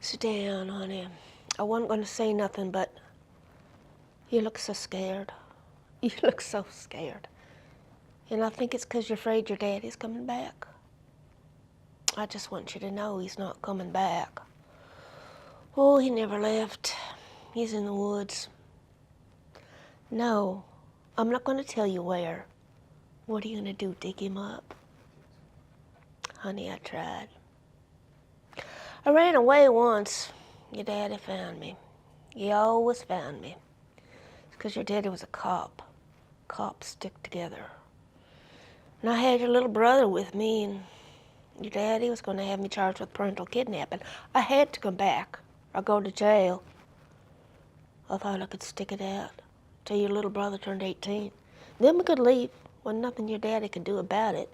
Sit down, honey. I wasn't going to say nothing, but you look so scared. You look so scared. And I think it's 'cause you're afraid your daddy's coming back. I just want you to know he's not coming back. Oh, he never left. He's in the woods. No, I'm not going to tell you where. What are you going to do, dig him up? Honey, I tried. I ran away once. Your daddy found me. He always found me. It's 'cause your daddy was a cop. Cops stick together. And I had your little brother with me, and your daddy was going to have me charged with parental kidnapping. I had to come back or go to jail. I thought I could stick it out till your little brother turned 18. Then we could leave. Wasn't nothing your daddy could do about it.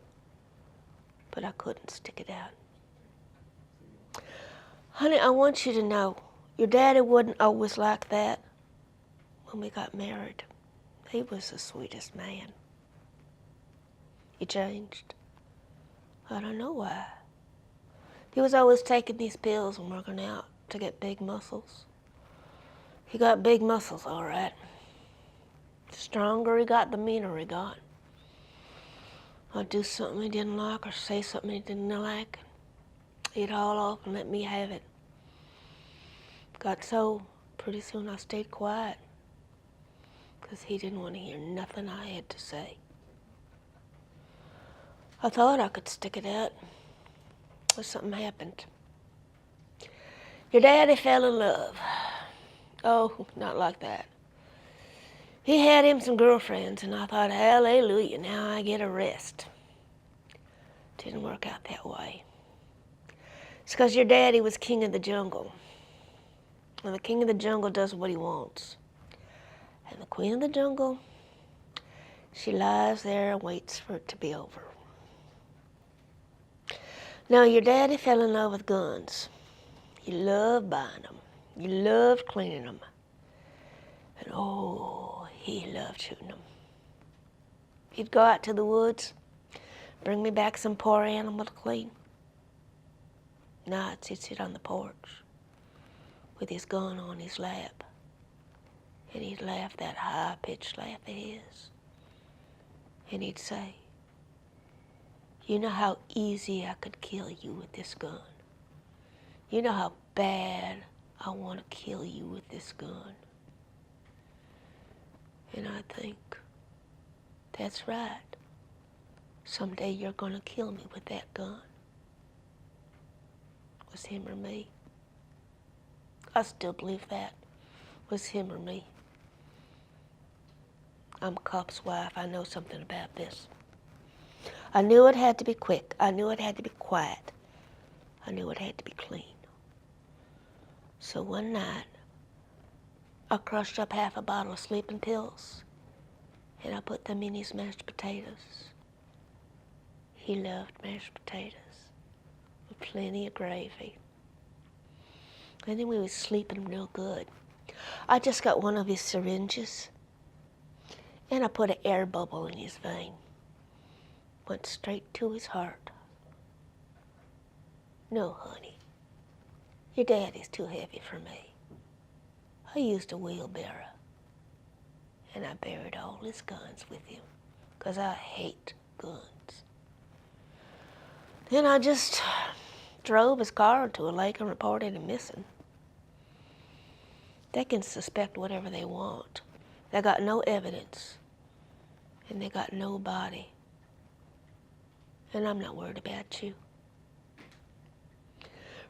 But I couldn't stick it out. Honey, I want you to know, your daddy wasn't always like that when we got married. He was the sweetest man. He changed. I don't know why. He was always taking these pills and working out to get big muscles. He got big muscles, all right. The stronger he got, the meaner he got. I'd do something he didn't like or say something he didn't like. He'd haul off and let me have it. Got so, pretty soon I stayed quiet because he didn't want to hear nothing I had to say. I thought I could stick it out, but something happened. Your daddy fell in love. Oh, not like that. He had him some girlfriends, and I thought, hallelujah, now I get a rest. Didn't work out that way. It's 'cause your daddy was king of the jungle. And the king of the jungle does what he wants. And the queen of the jungle, she lies there and waits for it to be over. Now, your daddy fell in love with guns. He loved buying them. He loved cleaning them. And oh, he loved shooting them. He'd go out to the woods, bring me back some poor animal to clean. Nights he'd sit on the porch with his gun on his lap. And he'd laugh that high-pitched laugh of his. And he'd say, you know how easy I could kill you with this gun. You know how bad I want to kill you with this gun. And I think, that's right. Someday you're going to kill me with that gun. Was him or me? I still believe that. Was him or me? I'm a cop's wife. I know something about this. I knew it had to be quick. I knew it had to be quiet. I knew it had to be clean. So one night, I crushed up half a bottle of sleeping pills, and I put them in his mashed potatoes. He loved mashed potatoes with plenty of gravy. And then we was sleeping real good. I just got one of his syringes, and I put an air bubble in his vein. Went straight to his heart. No, honey, your daddy's too heavy for me. I used a wheelbarrow, and I buried all his guns with him, 'cause I hate guns. Then I just drove his car into a lake and reported him missing. They can suspect whatever they want. They got no evidence, and they got no body. And I'm not worried about you.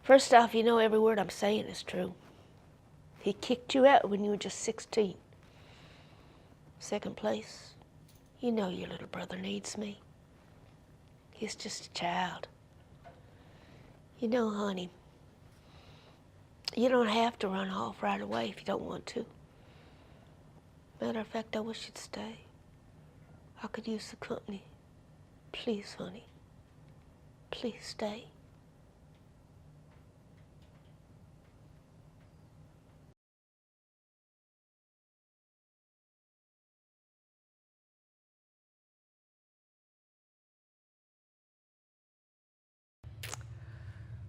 First off, you know every word I'm saying is true. He kicked you out when you were just 16. Second place, you know your little brother needs me. He's just a child. You know, honey, you don't have to run off right away if you don't want to. Matter of fact, I wish you'd stay. I could use the company. Please, honey, please stay.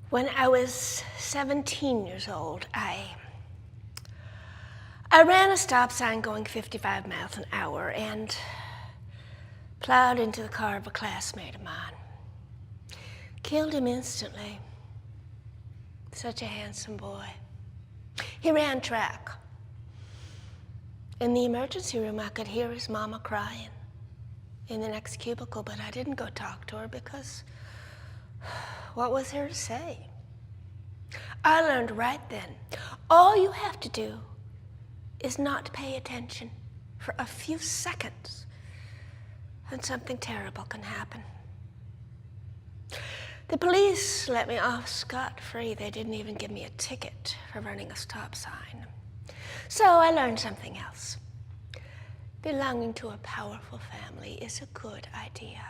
When I was 17 years old, I ran a stop sign going 55 miles an hour and plowed into the car of a classmate of mine. Killed him instantly. Such a handsome boy. He ran track. In the emergency room, I could hear his mama crying in the next cubicle, but I didn't go talk to her because what was there to say? I learned right then, all you have to do is not pay attention for a few seconds, and something terrible can happen. The police let me off scot-free. They didn't even give me a ticket for running a stop sign. So I learned something else. Belonging to a powerful family is a good idea.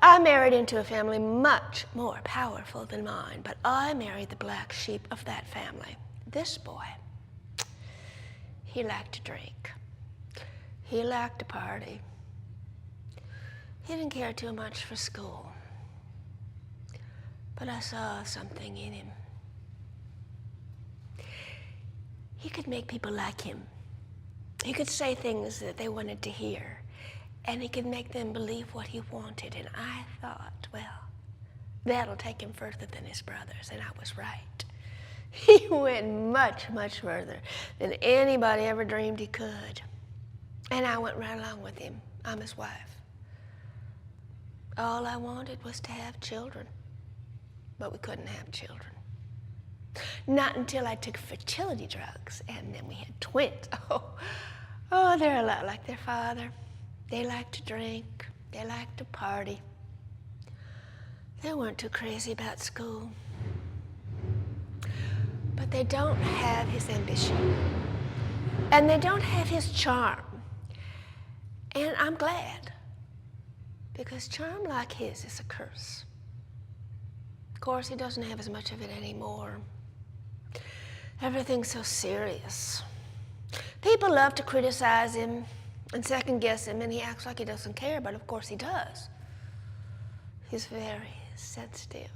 I married into a family much more powerful than mine, but I married the black sheep of that family. This boy, he liked to drink. He liked to party. He didn't care too much for school. But I saw something in him. He could make people like him. He could say things that they wanted to hear, and he could make them believe what he wanted. And I thought, well, that'll take him further than his brothers, and I was right. He went much, much further than anybody ever dreamed he could. And I went right along with him. I'm his wife. All I wanted was to have children, but we couldn't have children. Not until I took fertility drugs, and then we had twins. Oh, they're a lot like their father. They like to drink. They like to party. They weren't too crazy about school. But they don't have his ambition. And they don't have his charm. And I'm glad, because charm like his is a curse. Of course, he doesn't have as much of it anymore. Everything's so serious. People love to criticize him and second guess him, and he acts like he doesn't care, but of course he does. He's very sensitive.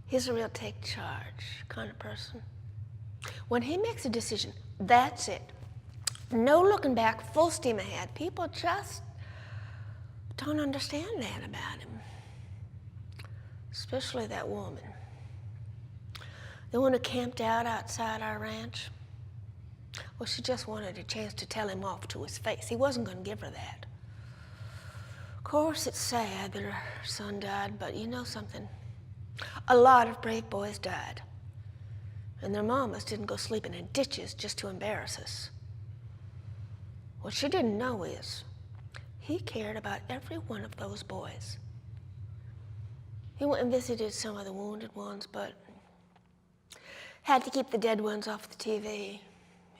He's a real take charge kind of person. When he makes a decision, that's it. No looking back, full steam ahead. People just don't understand that about him. Especially that woman. The one who camped out outside our ranch. Well, she just wanted a chance to tell him off to his face. He wasn't going to give her that. Of course, it's sad that her son died, but you know something? A lot of brave boys died. And their mamas didn't go sleeping in ditches just to embarrass us. What she didn't know is he cared about every one of those boys. He went and visited some of the wounded ones, but had to keep the dead ones off the TV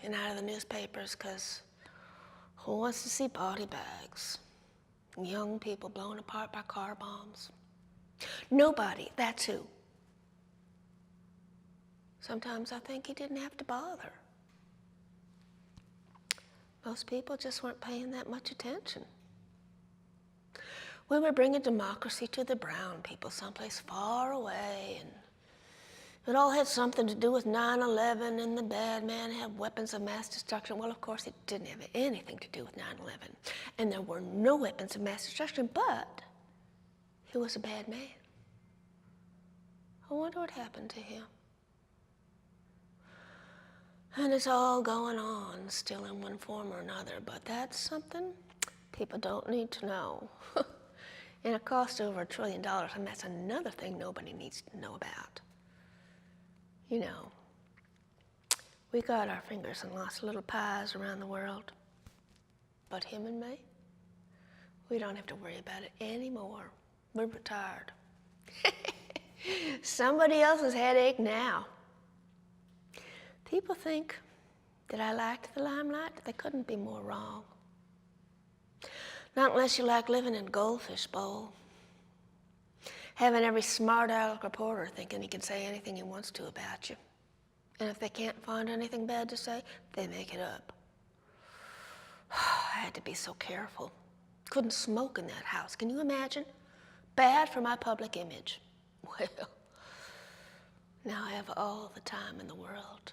and out of the newspapers, because who wants to see body bags? Young people blown apart by car bombs. Nobody, that's who. Sometimes I think he didn't have to bother. Most people just weren't paying that much attention. We were bringing democracy to the brown people someplace far away, and it all had something to do with 9/11, and the bad man had weapons of mass destruction. Well, of course, it didn't have anything to do with 9/11, and there were no weapons of mass destruction, but he was a bad man. I wonder what happened to him. And it's all going on still in one form or another, but that's something people don't need to know. And it costs over $1 trillion, and that's another thing nobody needs to know about. You know, we got our fingers in lots of little pies around the world, but him and me, we don't have to worry about it anymore. We're retired. Somebody else's headache now. People think that I liked the limelight. They couldn't be more wrong. Not unless you like living in a goldfish bowl. Having every smart-aleck reporter thinking he can say anything he wants to about you. And if they can't find anything bad to say, they make it up. I had to be so careful. Couldn't smoke in that house. Can you imagine? Bad for my public image. Well, now I have all the time in the world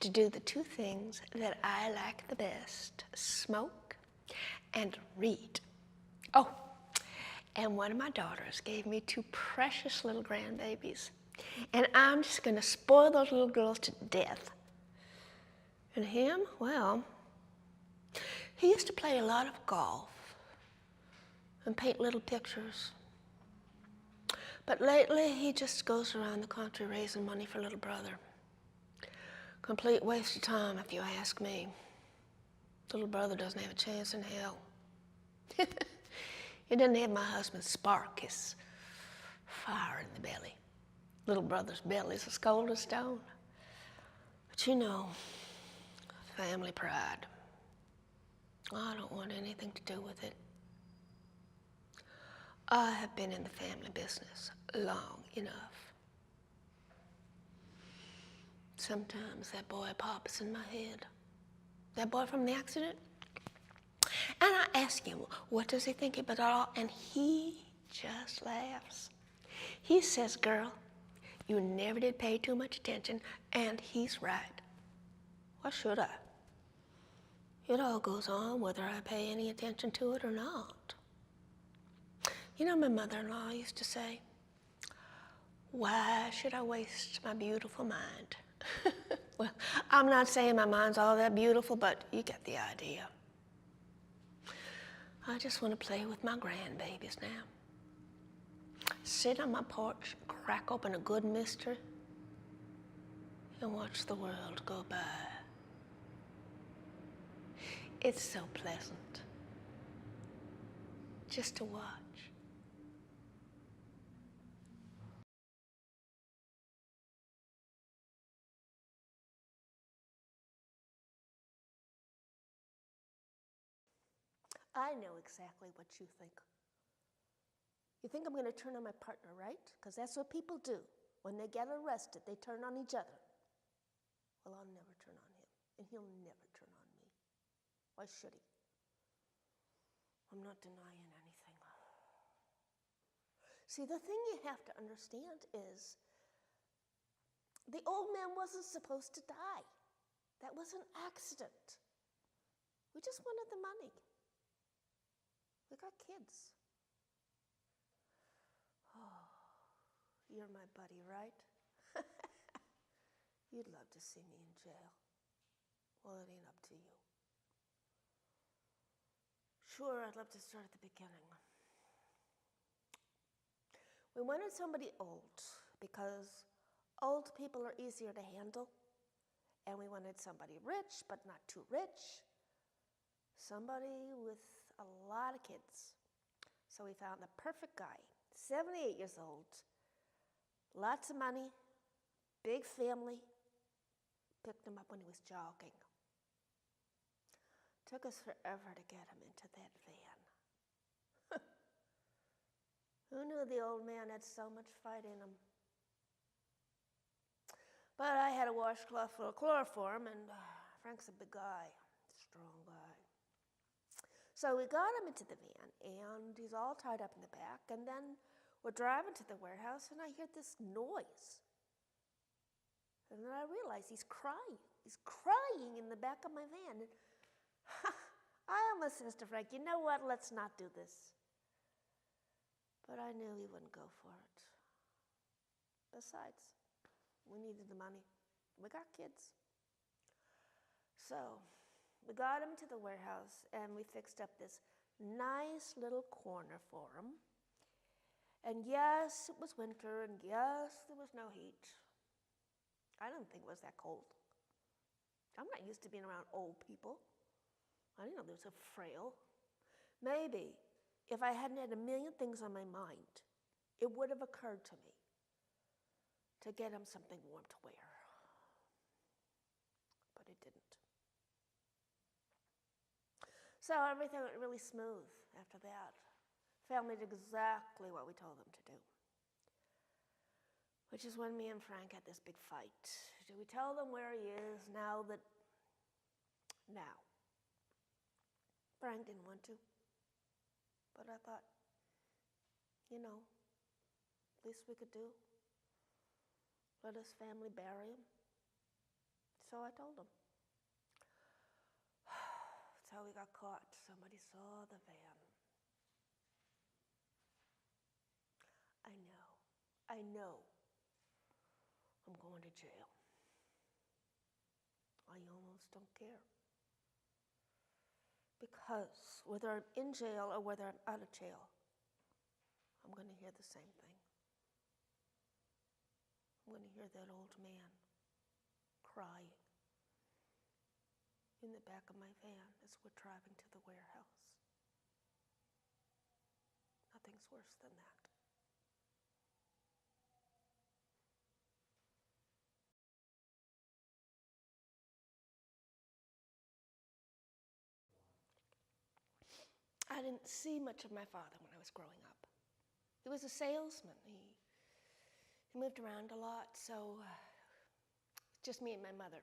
to do the two things that I like the best: smoke and read. Oh, and one of my daughters gave me two precious little grandbabies, and I'm just going to spoil those little girls to death. And him, well, he used to play a lot of golf and paint little pictures. But lately, he just goes around the country raising money for little brother. Complete waste of time, if you ask me. Little brother doesn't have a chance in hell. He doesn't have my husband's spark, his fire in the belly. Little brother's belly's as cold as stone. But you know, family pride. I don't want anything to do with it. I have been in the family business long enough. Sometimes that boy pops in my head. That boy from the accident. And I ask him, what does he think about it all? And he just laughs. He says, girl, you never did pay too much attention, and he's right. Why should I? It all goes on whether I pay any attention to it or not. You know, my mother-in-law used to say, why should I waste my beautiful mind? Well, I'm not saying my mind's all that beautiful, but you get the idea. I just want to play with my grandbabies now. Sit on my porch, crack open a good mister, and watch the world go by. It's so pleasant just to watch. I know exactly what you think. You think I'm going to turn on my partner, right? Because that's what people do. When they get arrested, they turn on each other. Well, I'll never turn on him, and he'll never turn on me. Why should he? I'm not denying anything. See, the thing you have to understand is the old man wasn't supposed to die. That was an accident. We just wanted the money. We got kids. Oh, you're my buddy, right? You'd love to see me in jail. Well, it ain't up to you. Sure, I'd love to start at the beginning. We wanted somebody old because old people are easier to handle. And we wanted somebody rich, but not too rich. Somebody with a lot of kids. So we found the perfect guy, 78 years old, lots of money, big family. Picked him up when he was jogging. Took us forever to get him into that van. Who knew the old man had so much fight in him? But I had a washcloth full of chloroform, and Frank's a big guy, strong guy. So we got him into the van, and he's all tied up in the back, and then we're driving to the warehouse, and I hear this noise. And then I realize he's crying. He's crying in the back of my van. And I almost says to Frank, you know what, let's not do this. But I knew he wouldn't go for it. Besides, we needed the money. We got kids. So we got him to the warehouse, and we fixed up this nice little corner for him. And yes, it was winter, and yes, there was no heat. I didn't think it was that cold. I'm not used to being around old people. I didn't know they were so frail. Maybe if I hadn't had a million things on my mind, it would have occurred to me to get him something warm to wear. But it didn't. So everything went really smooth after that. Family did exactly what we told them to do. Which is when me and Frank had this big fight. Do we tell them where he is now that... Now. Frank didn't want to. But I thought, You know, least we could do. Let his family bury him. So I told him. That's how we got caught. Somebody saw the van. I know I'm going to jail. I almost don't care. Because whether I'm in jail or whether I'm out of jail, I'm going to hear the same thing. I'm going to hear that old man crying in the back of my van as we're driving to the warehouse. Nothing's worse than that. I didn't see much of my father when I was growing up. He was a salesman. He moved around a lot, so just me and my mother.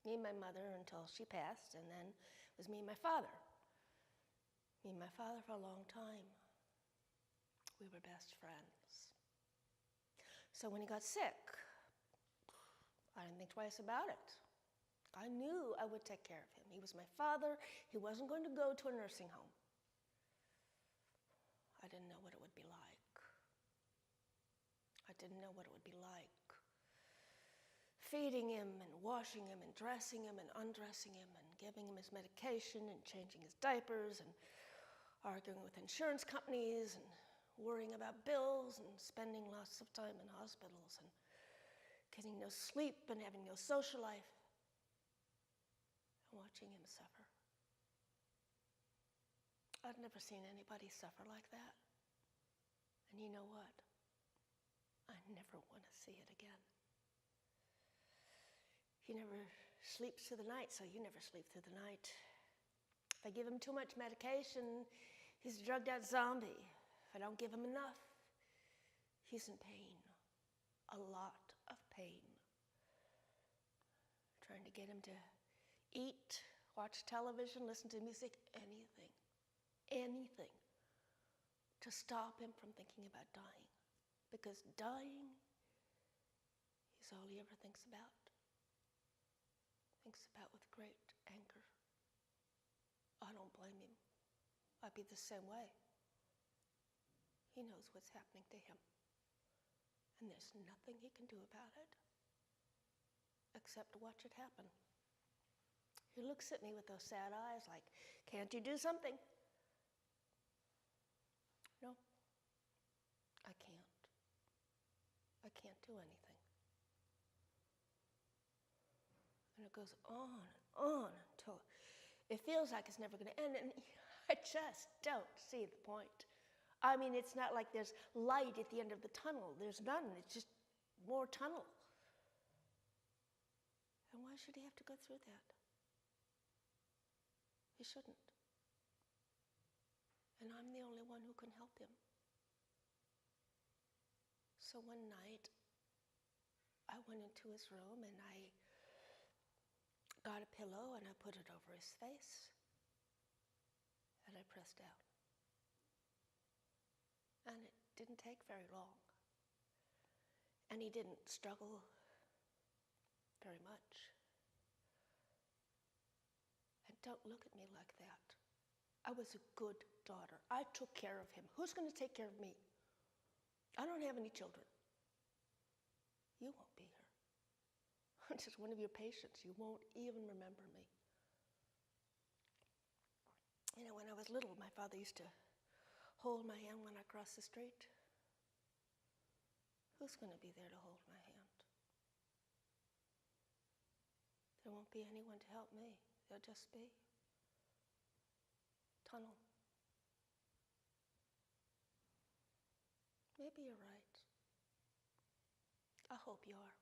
Me and my mother until she passed, and then it was me and my father. Me and my father for a long time. We were best friends. So when he got sick, I didn't think twice about it. I knew I would take care of him. He was my father. He wasn't going to go to a nursing home. I didn't know what it would be like. I didn't know what it would be like feeding him and washing him and dressing him and undressing him and giving him his medication and changing his diapers and arguing with insurance companies and worrying about bills and spending lots of time in hospitals and getting no sleep and having no social life and watching him suffer. I'd never seen anybody suffer like that. And you know what? I never want to see it again. He never sleeps through the night, so you never sleep through the night. If I give him too much medication, he's a drugged out zombie. If I don't give him enough, he's in pain. A lot of pain. Trying to get him to eat, watch television, listen to music, anything to stop him from thinking about dying. Because dying is all he ever thinks about. Thinks about with great anger. I don't blame him. I'd be the same way. He knows what's happening to him. And there's nothing he can do about it except watch it happen. He looks at me with those sad eyes like, can't you do something? No, I can't. I can't do anything. And it goes on and on until it feels like it's never going to end. And I just don't see the point. I mean, it's not like there's light at the end of the tunnel. There's none. It's just more tunnel. And why should he have to go through that? He shouldn't. And I'm the only one who can help him. So one night, I went into his room and I got a pillow and I put it over his face and I pressed down. And it didn't take very long. And he didn't struggle very much. And don't look at me like that. I was a good daughter. I took care of him. Who's going to take care of me? I don't have any children. You won't be here. I'm just one of your patients. You won't even remember me. You know, when I was little, my father used to hold my hand when I crossed the street. Who's going to be there to hold my hand? There won't be anyone to help me. There'll just be tunnel. Maybe you're right. I hope you are.